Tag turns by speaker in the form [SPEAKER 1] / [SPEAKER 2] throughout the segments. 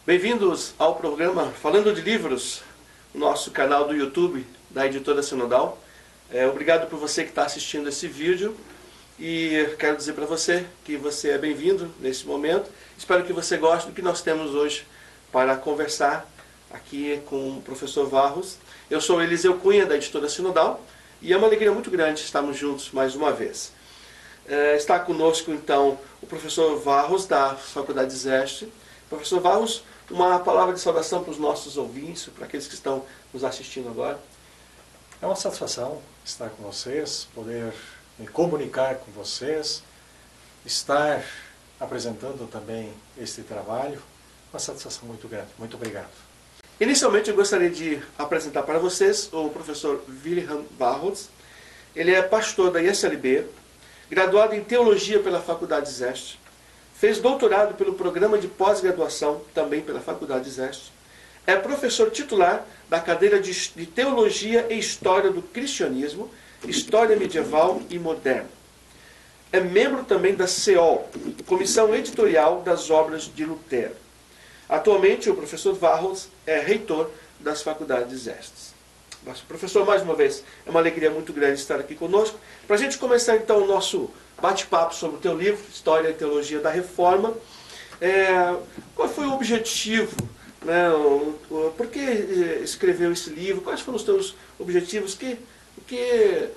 [SPEAKER 1] Bem-vindos ao programa Falando de Livros, nosso canal do YouTube da Editora Sinodal. Obrigado por você que está assistindo esse vídeo e quero dizer para você que você é bem-vindo nesse momento. Espero que você goste do que nós temos hoje para conversar aqui com o professor Varros. Eu sou Eliseu Cunha, da Editora Sinodal, e é uma alegria muito grande estarmos juntos mais uma vez. Está conosco, então, o professor Varros, da Faculdade Zeste. Professor Varros, uma palavra de saudação para os nossos ouvintes, para aqueles que estão nos assistindo agora.
[SPEAKER 2] É uma satisfação estar com vocês, poder me comunicar com vocês, estar apresentando também este trabalho. Uma satisfação muito grande. Muito obrigado.
[SPEAKER 1] Inicialmente, eu gostaria de apresentar para vocês o professor Wilhelm Varros. Ele é pastor da ISLB, graduado em Teologia pela Faculdade Zeste, fez doutorado pelo Programa de Pós-Graduação, também pela Faculdade Zeste, é professor titular da cadeira de Teologia e História do Cristianismo, História Medieval e Moderna. É membro também da CEOL, Comissão Editorial das Obras de Lutero. Atualmente, o professor Varros é reitor das Faculdades Zestes. Professor, mais uma vez, é uma alegria muito grande estar aqui conosco. Para a gente começar, então, o nosso bate-papo sobre o teu livro, História e Teologia da Reforma, qual foi o objetivo, né? Por que escreveu esse livro? Quais foram os teus objetivos? O que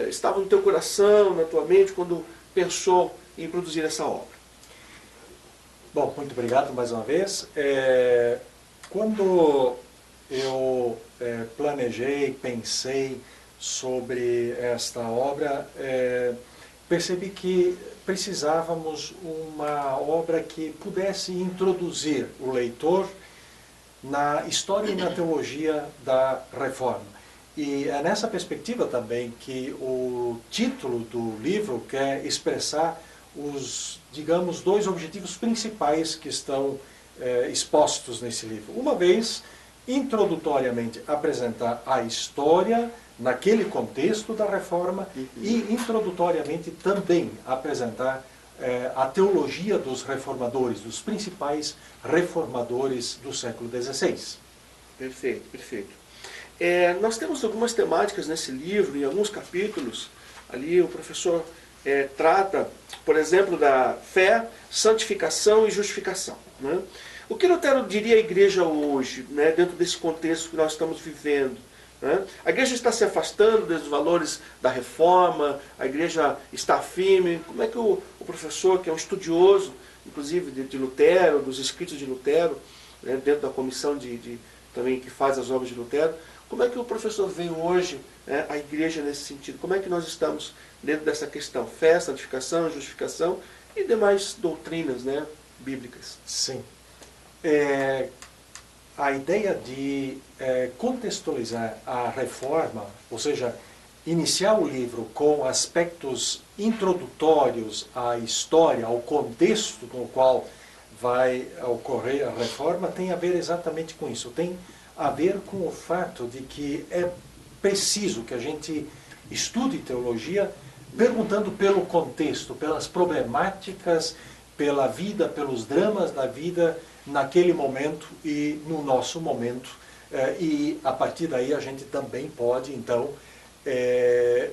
[SPEAKER 1] estava no teu coração, na tua mente, quando pensou em produzir essa obra?
[SPEAKER 2] Bom, muito obrigado mais uma vez. Quando eu planejei, pensei sobre esta obra, percebi que precisávamos uma obra que pudesse introduzir o leitor na história e na teologia da Reforma. E é nessa perspectiva também que o título do livro quer expressar os, digamos, dois objetivos principais que estão expostos nesse livro. Uma vez, introdutoriamente, apresentar a história naquele contexto da Reforma e, introdutoriamente, também apresentar a teologia dos reformadores, dos principais reformadores do século XVI.
[SPEAKER 1] Perfeito, perfeito. Nós temos algumas temáticas nesse livro, em alguns capítulos. Ali o professor trata, por exemplo, da fé, santificação e justificação, né? O que Lutero diria à igreja hoje, né, dentro desse contexto que nós estamos vivendo? Né? A igreja está se afastando dos valores da reforma, a igreja está firme. Como é que o professor, que é um estudioso, inclusive de Lutero, dos escritos de Lutero, né, dentro da comissão também que faz as obras de Lutero, como é que o professor vê hoje, né, a igreja nesse sentido? Como é que nós estamos dentro dessa questão? Fé, santificação, justificação e demais doutrinas, né, bíblicas.
[SPEAKER 2] Sim. A ideia de contextualizar a reforma, ou seja, iniciar o livro com aspectos introdutórios à história, ao contexto no qual vai ocorrer a reforma, tem a ver exatamente com isso. Tem a ver com o fato de que é preciso que a gente estude teologia perguntando pelo contexto, pelas problemáticas, pela vida, pelos dramas da vida naquele momento e no nosso momento, e a partir daí a gente também pode, então,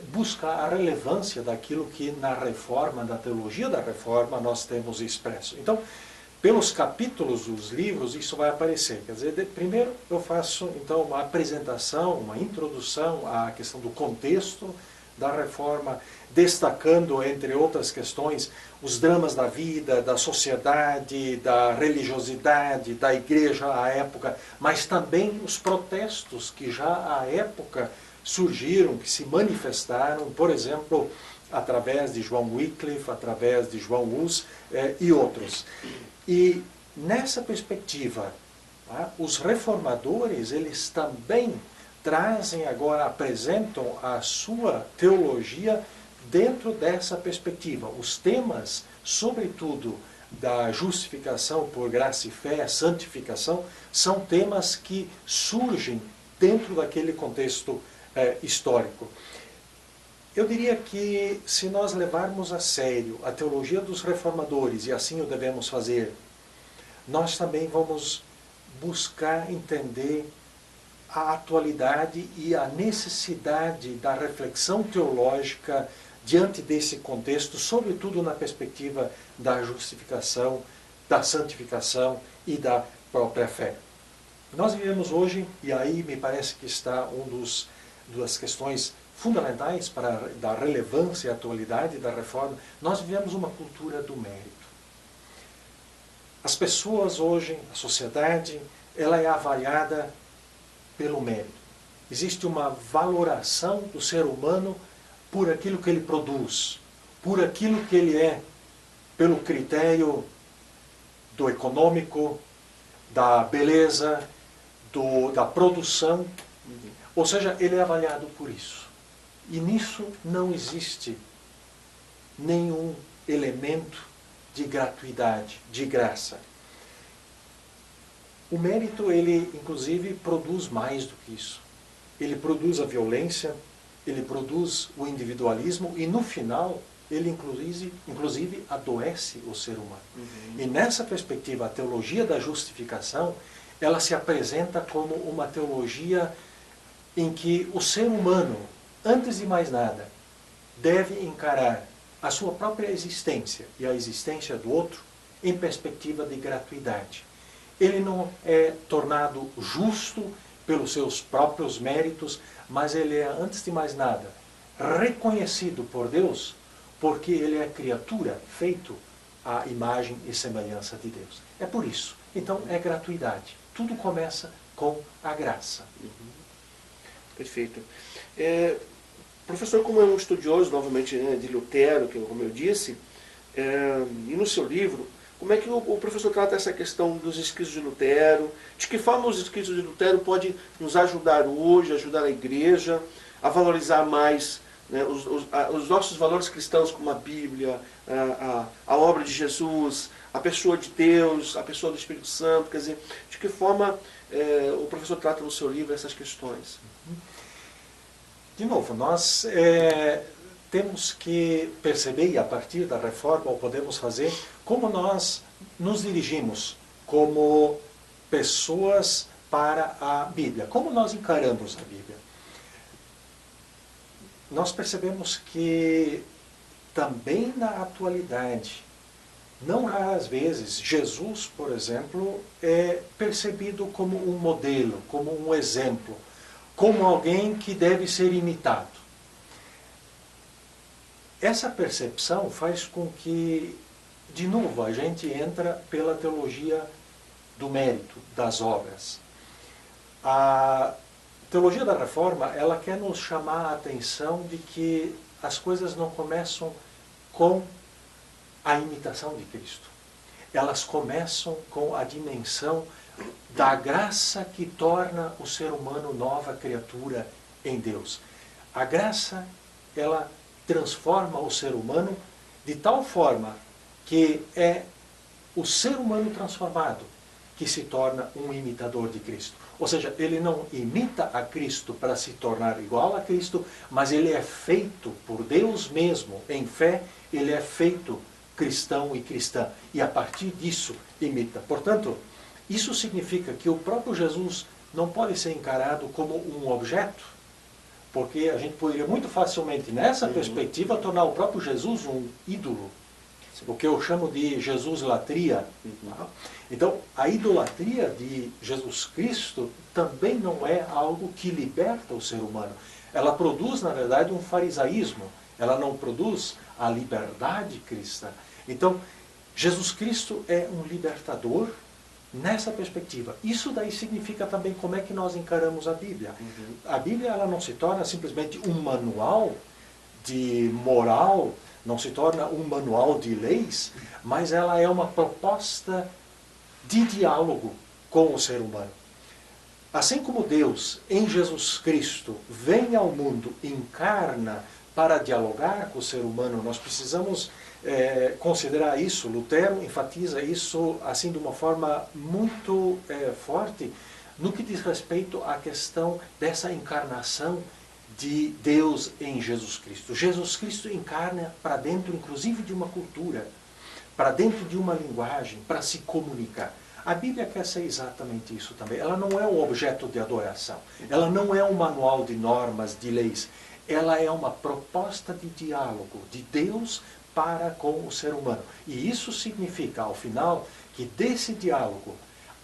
[SPEAKER 2] buscar a relevância daquilo que na reforma, na teologia da reforma, nós temos expresso. Então, pelos capítulos dos livros, isso vai aparecer. Quer dizer, primeiro eu faço, então, uma apresentação, uma introdução à questão do contexto da reforma, destacando, entre outras questões, os dramas da vida, da sociedade, da religiosidade, da igreja à época, mas também os protestos que já à época surgiram, que se manifestaram, por exemplo, através de João Wycliffe, através de João Hus e outros. E nessa perspectiva, os reformadores, eles também trazem agora, apresentam a sua teologia dentro dessa perspectiva. Os temas, sobretudo, da justificação por graça e fé, santificação, são temas que surgem dentro daquele contexto histórico. Eu diria que se nós levarmos a sério a teologia dos reformadores, e assim o devemos fazer, nós também vamos buscar entender a atualidade e a necessidade da reflexão teológica diante desse contexto, sobretudo na perspectiva da justificação, da santificação e da própria fé. Nós vivemos hoje, e aí me parece que está das questões fundamentais da relevância e atualidade da reforma, nós vivemos uma cultura do mérito. As pessoas hoje, a sociedade, ela é avaliada pelo mérito. Existe uma valoração do ser humano por aquilo que ele produz, por aquilo que ele é, pelo critério do econômico, da beleza, da produção. Ou seja, ele é avaliado por isso. E nisso não existe nenhum elemento de gratuidade, de graça. O mérito, ele inclusive produz mais do que isso. Ele produz a violência, ele produz o individualismo e no final ele inclusive adoece o ser humano. E nessa perspectiva, a teologia da justificação, ela se apresenta como uma teologia em que o ser humano, antes de mais nada, deve encarar a sua própria existência e a existência do outro em perspectiva de gratuidade. Ele não é tornado justo pelos seus próprios méritos, mas ele é, antes de mais nada, reconhecido por Deus, porque ele é criatura, feito à imagem e semelhança de Deus. É por isso. Então, é gratuidade. Tudo começa com a graça.
[SPEAKER 1] Perfeito. Professor, como é um estudioso, novamente, de Lutero, como eu disse, e no seu livro, como é que o professor trata essa questão dos escritos de Lutero? De que forma os escritos de Lutero podem nos ajudar hoje, ajudar a igreja a valorizar mais, né, os nossos valores cristãos, como a Bíblia, a obra de Jesus, a pessoa de Deus, a pessoa do Espírito Santo? Quer dizer, de que forma o professor trata no seu livro essas questões?
[SPEAKER 2] De novo, nós temos que perceber, e a partir da reforma, ou podemos fazer, como nós nos dirigimos como pessoas para a Bíblia. Como nós encaramos a Bíblia. Nós percebemos que também na atualidade, não raras vezes, Jesus, por exemplo, é percebido como um modelo, como um exemplo, como alguém que deve ser imitado. Essa percepção faz com que, de novo, a gente entra pela teologia do mérito, das obras. A teologia da reforma, ela quer nos chamar a atenção de que as coisas não começam com a imitação de Cristo. Elas começam com a dimensão da graça que torna o ser humano nova criatura em Deus. A graça, ela transforma o ser humano de tal forma que é o ser humano transformado que se torna um imitador de Cristo. Ou seja, ele não imita a Cristo para se tornar igual a Cristo, mas ele é feito por Deus mesmo, em fé, ele é feito cristão e cristã. E a partir disso imita. Portanto, isso significa que o próprio Jesus não pode ser encarado como um objeto, porque a gente poderia muito facilmente, nessa perspectiva, tornar o próprio Jesus um ídolo. O que eu chamo de Jesus-latria. Então, a idolatria de Jesus Cristo também não é algo que liberta o ser humano. Ela produz, na verdade, um farisaísmo. Ela não produz a liberdade cristã. Então, Jesus Cristo é um libertador nessa perspectiva. Isso daí significa também como é que nós encaramos a Bíblia. A Bíblia, ela não se torna simplesmente um manual de moral, não se torna um manual de leis, mas ela é uma proposta de diálogo com o ser humano. Assim como Deus, em Jesus Cristo, vem ao mundo, encarna para dialogar com o ser humano, nós precisamos considerar isso. Lutero enfatiza isso assim de uma forma muito forte no que diz respeito à questão dessa encarnação de Deus em Jesus Cristo. Jesus Cristo encarna para dentro, inclusive, de uma cultura, para dentro de uma linguagem, para se comunicar. A Bíblia quer ser exatamente isso também. Ela não é um objeto de adoração. Ela não é um manual de normas, de leis. Ela é uma proposta de diálogo de Deus para com o ser humano. E isso significa, ao final, que desse diálogo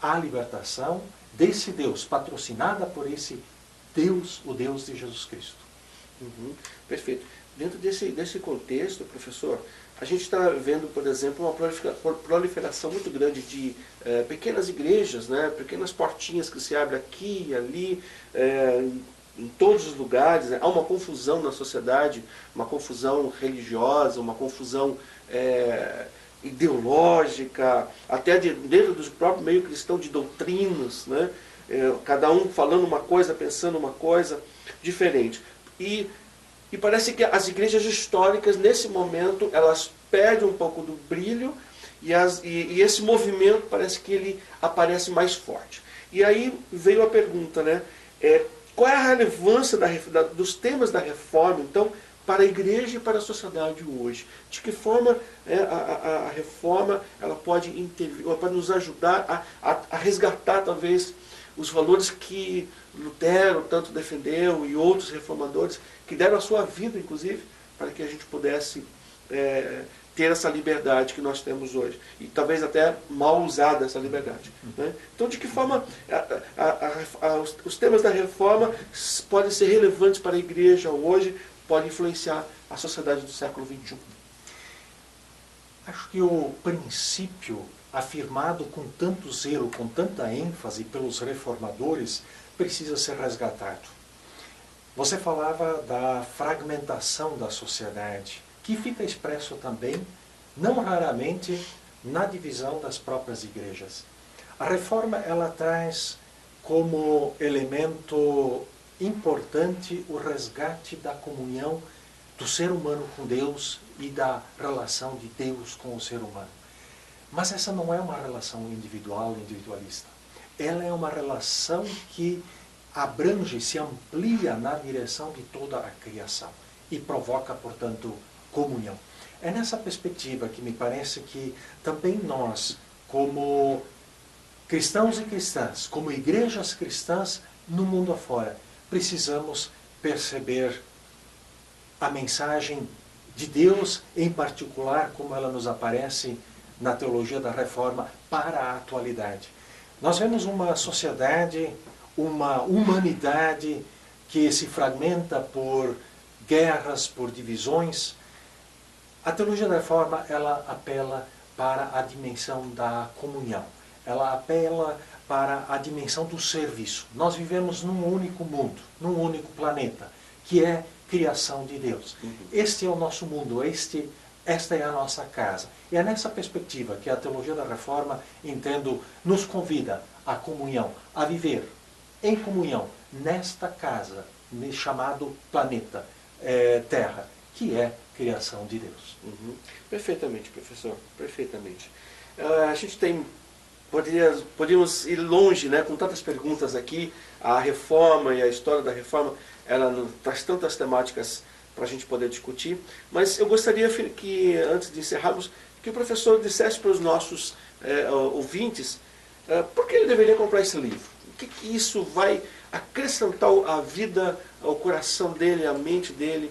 [SPEAKER 2] há libertação, desse Deus, patrocinada por esse Deus, o Deus de Jesus Cristo.
[SPEAKER 1] Uhum, perfeito. Dentro desse contexto, professor, a gente está vendo, por exemplo, uma proliferação muito grande de pequenas igrejas, né, pequenas portinhas que se abrem aqui e ali, em todos os lugares. Há uma confusão na sociedade, uma confusão religiosa, uma confusão ideológica, até dentro do próprio meio cristão, de doutrinas, né? Cada um falando uma coisa, pensando uma coisa diferente. E parece que as igrejas históricas, nesse momento, elas perdem um pouco do brilho e esse movimento parece que ele aparece mais forte. E aí veio a pergunta, né? Qual é a relevância dos temas da reforma, então, para a igreja e para a sociedade hoje? De que forma a reforma ela pode intervir, ela pode nos ajudar a resgatar, talvez, os valores que Lutero tanto defendeu e outros reformadores que deram a sua vida, inclusive, para que a gente pudesse ter essa liberdade que nós temos hoje. E talvez até mal usada essa liberdade. Né? Então, de que forma os temas da reforma podem ser relevantes para a igreja hoje, podem influenciar a sociedade do século XXI?
[SPEAKER 2] Acho que o princípio afirmado com tanto zelo, com tanta ênfase pelos reformadores, precisa ser resgatado. Você falava da fragmentação da sociedade, que fica expresso também, não raramente, na divisão das próprias igrejas. A reforma, ela traz como elemento importante o resgate da comunhão do ser humano com Deus e da relação de Deus com o ser humano. Mas essa não é uma relação individual, individualista. Ela é uma relação que abrange, se amplia na direção de toda a criação e provoca, portanto, comunhão. É nessa perspectiva que me parece que também nós, como cristãos e cristãs, como igrejas cristãs no mundo afora, precisamos perceber a mensagem de Deus, em particular, como ela nos aparece na teologia da reforma, para a atualidade. Nós vemos uma sociedade, uma humanidade que se fragmenta por guerras, por divisões. A teologia da reforma, ela apela para a dimensão da comunhão. Ela apela para a dimensão do serviço. Nós vivemos num único mundo, num único planeta, que é criação de Deus. Este é o nosso mundo, esta é a nossa casa. E é nessa perspectiva que a teologia da reforma, entendo, nos convida à comunhão, a viver em comunhão nesta casa, chamado planeta Terra, que é criação de Deus.
[SPEAKER 1] Uhum. Perfeitamente, professor, perfeitamente. A gente podíamos ir longe, né, com tantas perguntas aqui. A reforma e a história da reforma, ela traz tantas temáticas para a gente poder discutir, mas eu gostaria que, antes de encerrarmos, que o professor dissesse para os nossos ouvintes por que ele deveria comprar esse livro. O que isso vai acrescentar à vida, ao coração dele, à mente dele,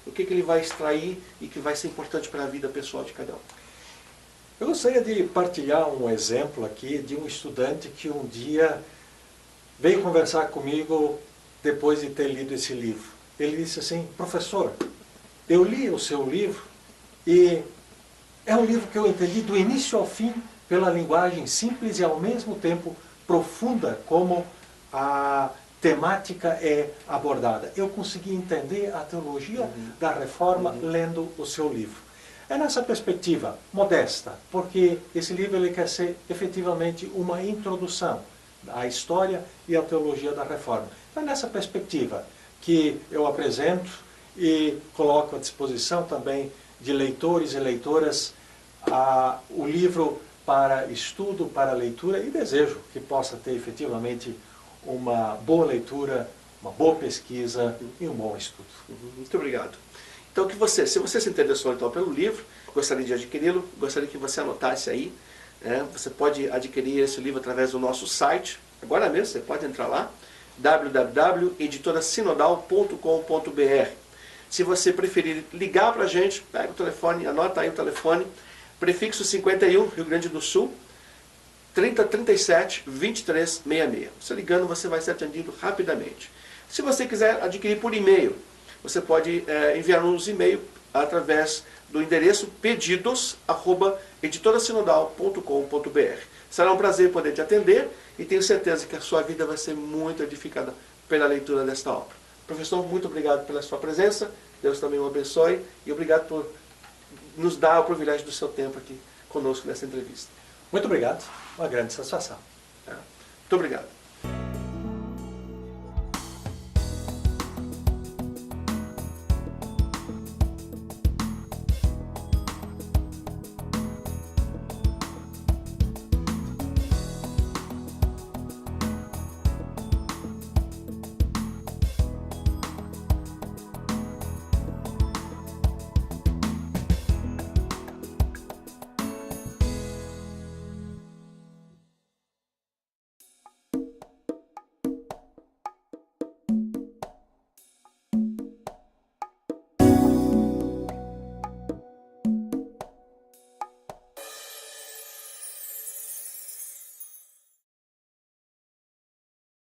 [SPEAKER 1] o que ele vai extrair e que vai ser importante para a vida pessoal de cada um.
[SPEAKER 2] Eu gostaria de partilhar um exemplo aqui de um estudante que um dia veio conversar comigo depois de ter lido esse livro. Ele disse assim: professor, eu li o seu livro e é um livro que eu entendi do início ao fim pela linguagem simples e ao mesmo tempo profunda como a temática é abordada. Eu consegui entender a teologia da reforma lendo o seu livro. É nessa perspectiva modesta, porque esse livro ele quer ser efetivamente uma introdução à história e à teologia da reforma. É nessa perspectiva que eu apresento e coloco à disposição também de leitores e leitoras o livro para estudo, para leitura, e desejo que possa ter efetivamente uma boa leitura, uma boa pesquisa e um bom estudo.
[SPEAKER 1] Muito obrigado. Então, se você se interessou então pelo livro, gostaria de adquiri-lo, gostaria que você anotasse aí Você pode adquirir esse livro através do nosso site. Agora mesmo, você pode entrar lá, www.editorasinodal.com.br. Se você preferir ligar para a gente, pega o telefone, anota aí o telefone, prefixo 51, Rio Grande do Sul, 3037 2366. Você ligando, você vai ser atendido rapidamente. Se você quiser adquirir por e-mail, você pode enviar-nos e-mail através do endereço pedidos@editorasinodal.com.br. Será um prazer poder te atender e tenho certeza que a sua vida vai ser muito edificada pela leitura desta obra. Professor, muito obrigado pela sua presença, Deus também o abençoe e obrigado por nos dar o privilégio do seu tempo aqui conosco nessa entrevista.
[SPEAKER 2] Muito obrigado, uma grande satisfação.
[SPEAKER 1] Muito obrigado.